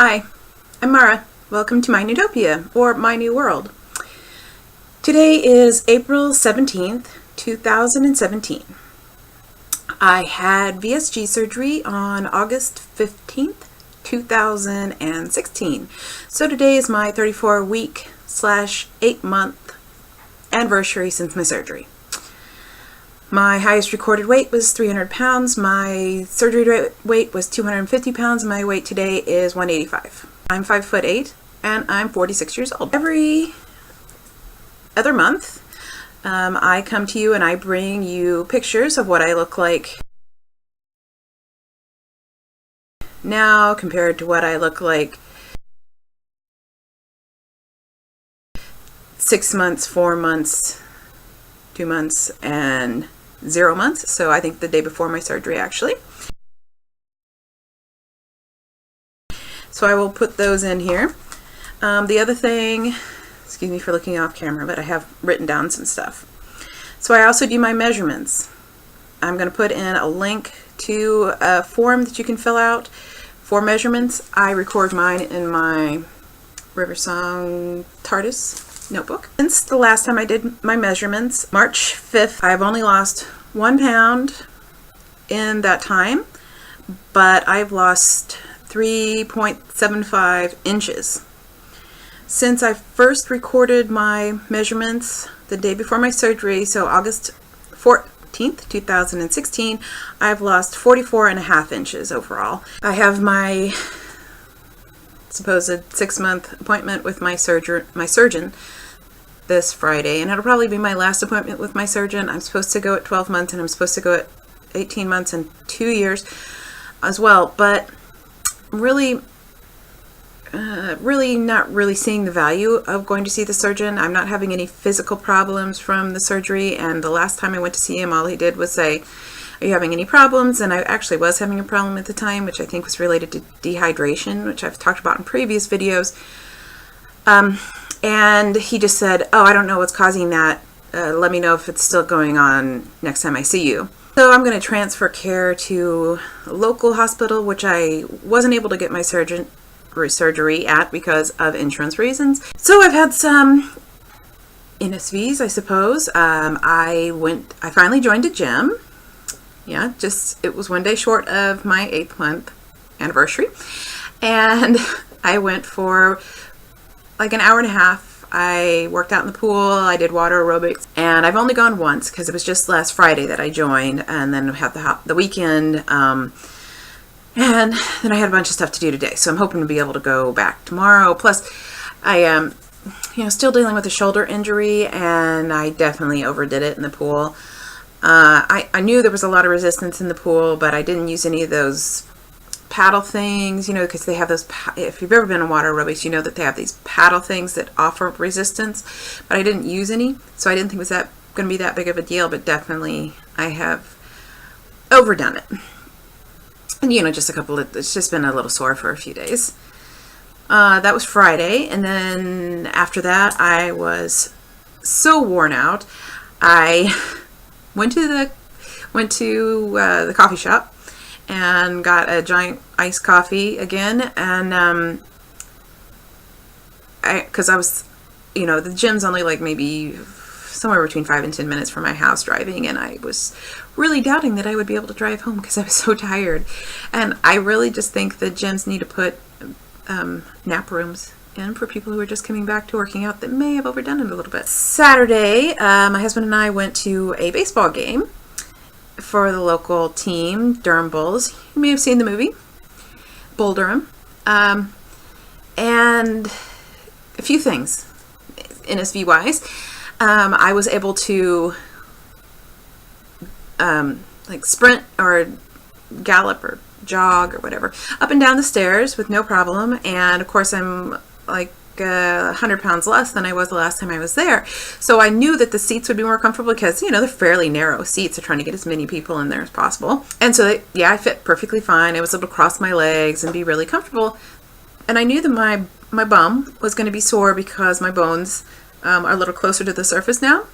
Hi, I'm Mara. Welcome to my Newtopia, or my new world. Today is April 17th, 2017. I had VSG surgery on August 15th, 2016. So today is my 34-week/8-month anniversary since my surgery. My highest recorded weight was 300 pounds, my surgery weight was 250 pounds, and my weight today is 185. I'm 5'8", and I'm 46 years old. Every other month, I come to you and I bring you pictures of what I look like now compared to what I look like 6 months, 4 months, 2 months, and 0 months. So I think the day before my surgery, actually. So I will put those in here. The other thing, excuse me for looking off camera, but I have written down some stuff. So I also do my measurements. I'm going to put in a link to a form that you can fill out for measurements. I record mine in my Riversong TARDIS notebook. Since the last time I did my measurements, March 5th, I've only lost 1 pound in that time, but I've lost 3.75 inches. Since I first recorded my measurements the day before my surgery, so August 14th, 2016, I've lost 44.5 inches overall. I have my supposed 6-month appointment with my surgeon this Friday, and it'll probably be my last appointment with my surgeon. I'm supposed to go at 12 months, and I'm supposed to go at 18 months and 2 years as well, but really not really seeing the value of going to see the surgeon. I'm not having any physical problems from the surgery, and the last time I went to see him, all he did was say, "Are you having any problems?" And I actually was having a problem at the time, which I think was related to dehydration, which I've talked about in previous videos. And he just said, "Oh, I don't know what's causing that. Let me know if it's still going on next time I see you." So I'm going to transfer care to a local hospital, which I wasn't able to get my surgery at because of insurance reasons. So I've had some NSVs, I suppose. I finally joined a gym. Yeah, it was 1 day short of my 8th month anniversary. And I went for like an hour and a half. I worked out in the pool, I did water aerobics, and I've only gone once because it was just last Friday that I joined, and then had the weekend, and then I had a bunch of stuff to do today, so I'm hoping to be able to go back tomorrow. Plus, I am, still dealing with a shoulder injury, and I definitely overdid it in the pool. I knew there was a lot of resistance in the pool, but I didn't use any of those paddle things, because they have those, if you've ever been in water aerobics, you know that they have these paddle things that offer resistance, but I didn't use any, so I didn't think it was going to be that big of a deal, but definitely I have overdone it. And, it's just been a little sore for a few days. That was Friday, and then after that, I was so worn out. I went to the coffee shop and got a giant iced coffee again, and because I was, the gym's only like maybe somewhere between 5 and 10 minutes from my house driving, and I was really doubting that I would be able to drive home because I was so tired. And I really just think the gyms need to put nap rooms in for people who are just coming back to working out that may have overdone it a little bit. Saturday, my husband and I went to a baseball game for the local team, Durham Bulls. You may have seen the movie, Bull Durham. And a few things, NSV wise. I was able to sprint or gallop or jog or whatever up and down the stairs with no problem. And of course, I'm like 100 pounds less than I was the last time I was there. So I knew that the seats would be more comfortable because, they're fairly narrow seats. They're trying to get as many people in there as possible. And so, I fit perfectly fine. I was able to cross my legs and be really comfortable. And I knew that my bum was going to be sore because my bones are a little closer to the surface now.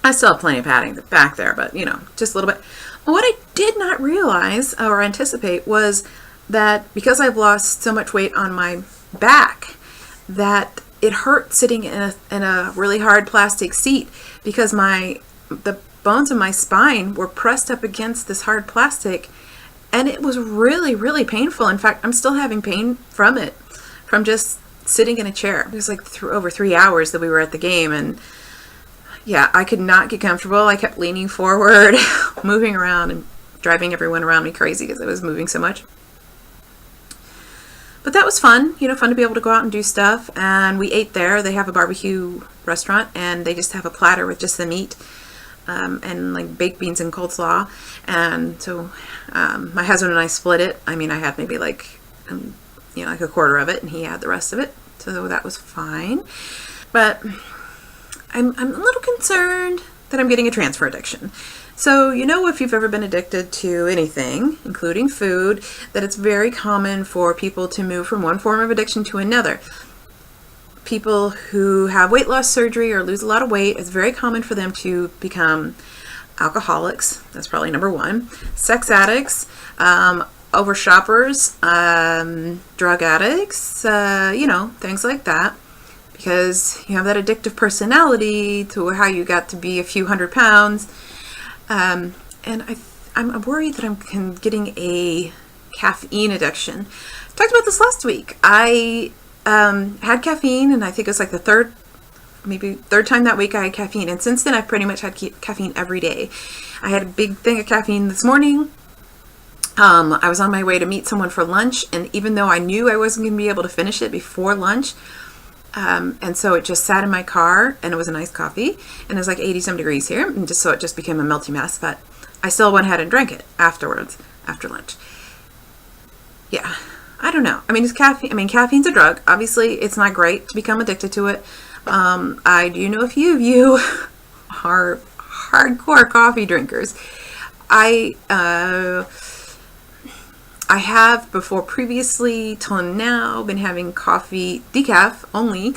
I still have plenty of padding back there, but, just a little bit. What I did not realize or anticipate was that because I've lost so much weight on my back, that it hurt sitting in a really hard plastic seat, because the bones of my spine were pressed up against this hard plastic, and it was really, really painful. In fact, I'm still having pain from it, from just sitting in a chair. It was like over 3 hours that we were at the game, and yeah, I could not get comfortable. I kept leaning forward, moving around, and driving everyone around me crazy because I was moving so much. But that was fun, fun to be able to go out and do stuff. And we ate there. They have a barbecue restaurant, and they just have a platter with just the meat and like baked beans and coleslaw. And so my husband and I split it. I mean, I had maybe like a quarter of it, and he had the rest of it. So that was fine. But I'm a little concerned that I'm getting a transfer addiction. So, if you've ever been addicted to anything, including food, that it's very common for people to move from one form of addiction to another. People who have weight loss surgery or lose a lot of weight, it's very common for them to become alcoholics. That's probably number one. Sex addicts, over shoppers, drug addicts, things like that. Because you have that addictive personality to how you got to be a few 100 pounds. And I'm worried that I'm getting a caffeine addiction. I talked about this last week. I had caffeine, and I think it was like the third time that week I had caffeine. And since then, I've pretty much had caffeine every day. I had a big thing of caffeine this morning. I was on my way to meet someone for lunch, and even though I knew I wasn't going to be able to finish it before lunch, and so it just sat in my car, and it was a nice coffee, and it was like 80-some degrees here, and so it just became a melty mess, but I still went ahead and drank it afterwards, after lunch. Yeah, I don't know. I mean, caffeine's a drug. Obviously, it's not great to become addicted to it. I do know a few of you are hardcore coffee drinkers. I have before previously till now been having coffee decaf only,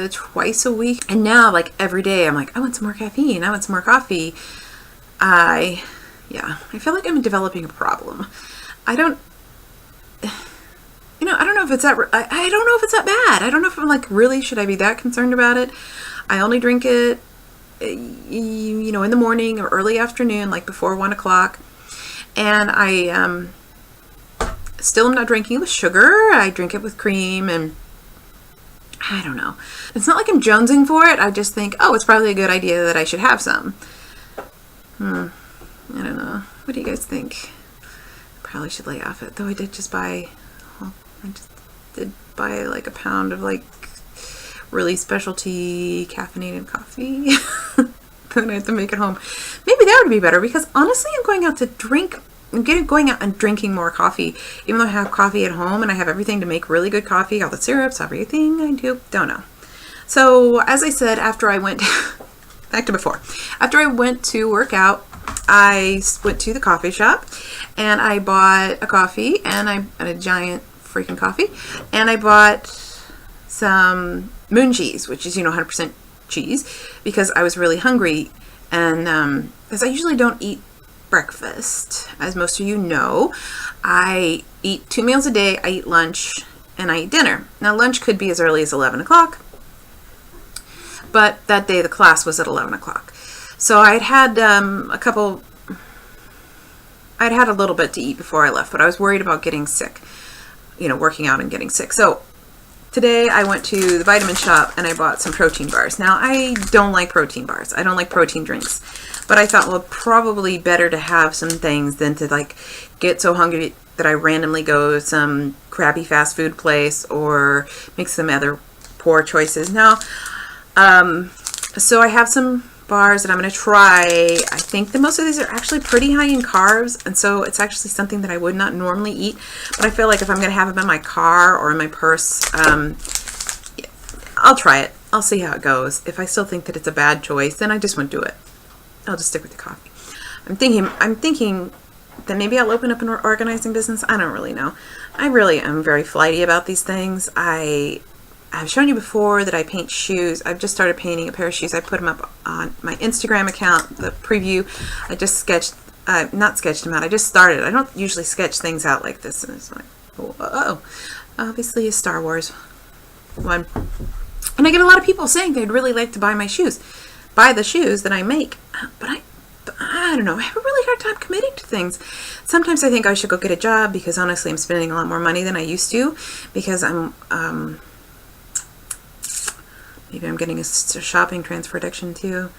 twice a week. And now like every day I'm like, I want some more caffeine. I want some more coffee. I feel like I'm developing a problem. I don't know if it's that, I don't know if it's that bad. I don't know if I'm like, really, should I be that concerned about it? I only drink it, in the morning or early afternoon, like before 1 o'clock. And I still am not drinking it with sugar. I drink it with cream, and I don't know. It's not like I'm jonesing for it. I just think, it's probably a good idea that I should have some. I don't know. What do you guys think? Probably should lay off it. Though I did buy like a pound of like really specialty caffeinated coffee. Then I have to make it home. Maybe that would be better, because honestly, I'm going out and drinking more coffee, even though I have coffee at home and I have everything to make really good coffee, all the syrups, everything I do, don't know. So as I said, after I went to work out, I went to the coffee shop and I bought a coffee, and a giant freaking coffee, and I bought some moon cheese, which is 100% cheese, because I was really hungry, and because I usually don't eat breakfast, as most of you know. I eat 2 meals a day. I eat lunch and I eat dinner. Now lunch could be as early as 11 o'clock, but that day the class was at 11 o'clock, so I'd had a little bit to eat before I left, but I was worried about getting sick, working out and getting sick. So today I went to the vitamin shop and I bought some protein bars. Now, I don't like protein bars. I don't like protein drinks. But I thought, well, probably better to have some things than to like get so hungry that I randomly go to some crappy fast food place or make some other poor choices. Now, so I have some bars that I'm going to try. I think that most of these are actually pretty high in carbs, and so it's actually something that I would not normally eat, but I feel like if I'm going to have them in my car or in my purse, I'll try it. I'll see how it goes. If I still think that it's a bad choice, then I just won't do it. I'll just stick with the coffee. I'm thinking that maybe I'll open up an organizing business. I don't really know. I really am very flighty about these things. I've shown you before that I paint shoes. I've just started painting a pair of shoes. I put them up on my Instagram account, the preview. I just sketched not sketched them out. I just started. I don't usually sketch things out like this. And it's like, oh, obviously a Star Wars one. And I get a lot of people saying they'd really like to buy the shoes that I make. But I don't know. I have a really hard time committing to things. Sometimes I think I should go get a job because honestly I'm spending a lot more money than I used to because maybe I'm getting a shopping transfer addiction too.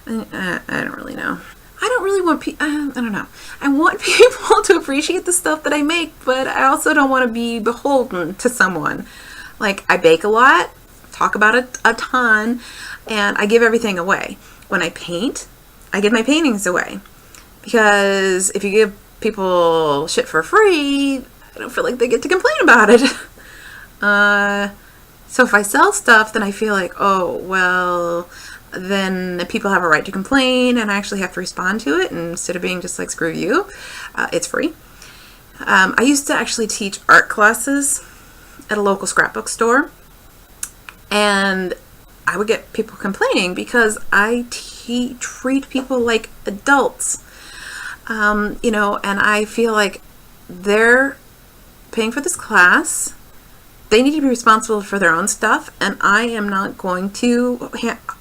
I don't really know. I don't really want I don't know. I want people to appreciate the stuff that I make, but I also don't want to be beholden to someone. Like, I bake a lot, talk about it a ton, and I give everything away. When I paint, I give my paintings away. Because if you give people shit for free, I don't feel like they get to complain about it. So if I sell stuff, then I feel like, oh, well, then the people have a right to complain and I actually have to respond to it instead of being just like, screw you. It's free. I used to actually teach art classes at a local scrapbook store, and I would get people complaining because I treat people like adults, and I feel like they're paying for this class. They need to be responsible for their own stuff, and I am not going to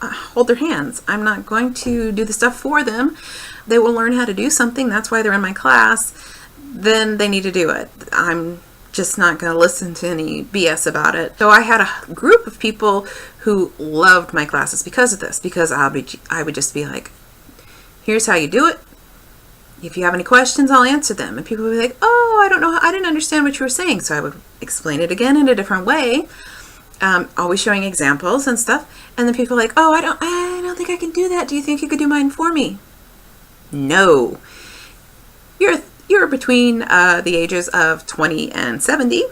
hold their hands. I'm not going to do the stuff for them. They will learn how to do something. That's why they're in my class. Then they need to do it. I'm just not going to listen to any BS about it. So I had a group of people who loved my classes because of this, because I would just be like, here's how you do it. If you have any questions, I'll answer them. And people would be like, oh, I don't know. I didn't understand what you were saying. So I would explain it again in a different way, always showing examples and stuff. And then people are like, oh, I don't think I can do that. Do you think you could do mine for me? No. You're between the ages of 20 and 70.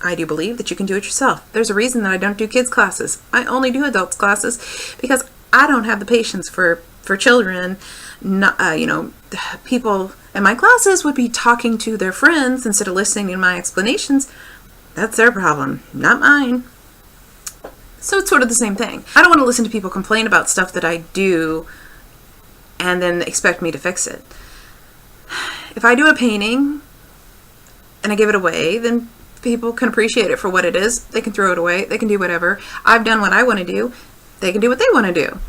I do believe that you can do it yourself. There's a reason that I don't do kids classes. I only do adults classes because I don't have the patience for children. People in my classes would be talking to their friends instead of listening to my explanations. That's their problem, not mine. So it's sort of the same thing. I don't want to listen to people complain about stuff that I do and then expect me to fix it. If I do a painting and I give it away, then people can appreciate it for what it is. They can throw it away. They can do whatever. I've done what I want to do. They can do what they want to do.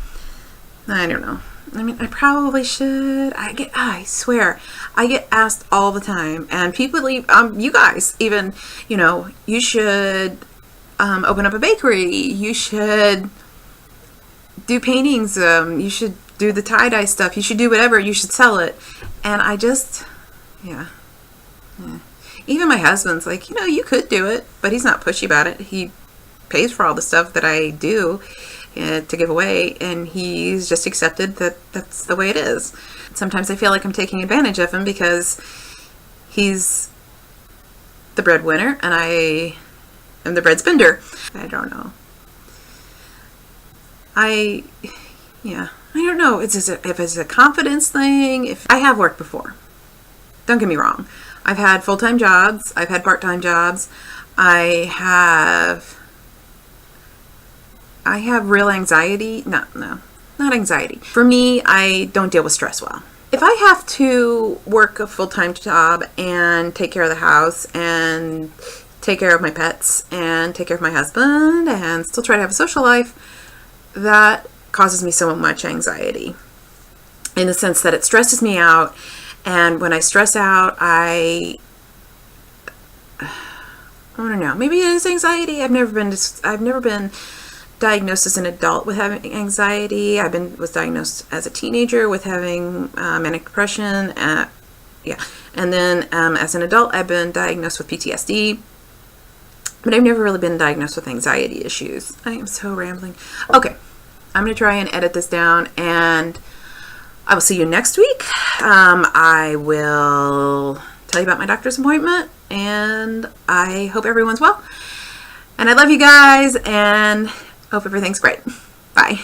I don't know. I mean, I probably should. I swear, I get asked all the time, and people, you guys even, you should open up a bakery. You should do paintings. You should do the tie-dye stuff. You should do whatever. You should sell it. And I just, yeah. Even my husband's like, you could do it, but he's not pushy about it. He pays for all the stuff that I do to give away, and he's just accepted that that's the way it is. Sometimes I feel like I'm taking advantage of him because he's the breadwinner and I am the bread spender. I don't know. I don't know. If it's a confidence thing. If I have worked before, don't get me wrong. I've had full-time jobs. I've had part-time jobs. I have real anxiety. No, not anxiety. For me, I don't deal with stress well. If I have to work a full-time job and take care of the house and take care of my pets and take care of my husband and still try to have a social life, that causes me so much anxiety in the sense that it stresses me out. And when I stress out, I don't know, maybe it is anxiety. I've never been diagnosed as an adult with having anxiety. Was diagnosed as a teenager with having manic depression. And then as an adult, I've been diagnosed with PTSD. But I've never really been diagnosed with anxiety issues. I am so rambling. Okay, I'm going to try and edit this down, and I will see you next week. I will tell you about my doctor's appointment, and I hope everyone's well. And I love you guys, and hope everything's great. Bye.